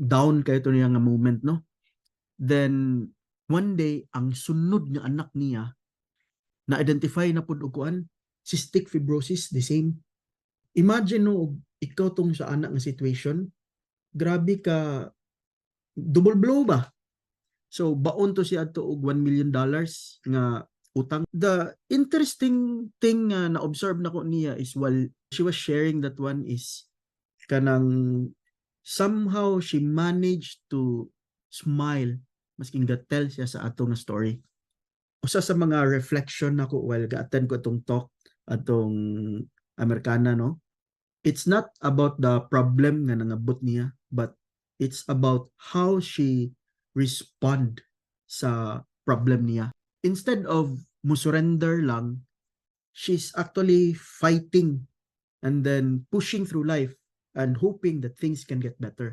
down kayo to niya nga moment, no? Then one day ang sunod nga anak niya na identify na pud og kuan cystic fibrosis, the same. Imagine no, ikaw tong sa anak nga situation, grabe ka, double blow ba? So baon to siya to og $1 million nga utang. The interesting thing na observe nako niya is while she was sharing that one is kanang somehow she managed to smile masking gatel siya sa ato nga story. Usa sa mga reflection nako while ga-attend ko itong talk atong Amerikana, no? It's not about the problem nga nangabot niya, but it's about how she respond sa problem niya. Instead of musurrender lang, she's actually fighting and then pushing through life and hoping that things can get better.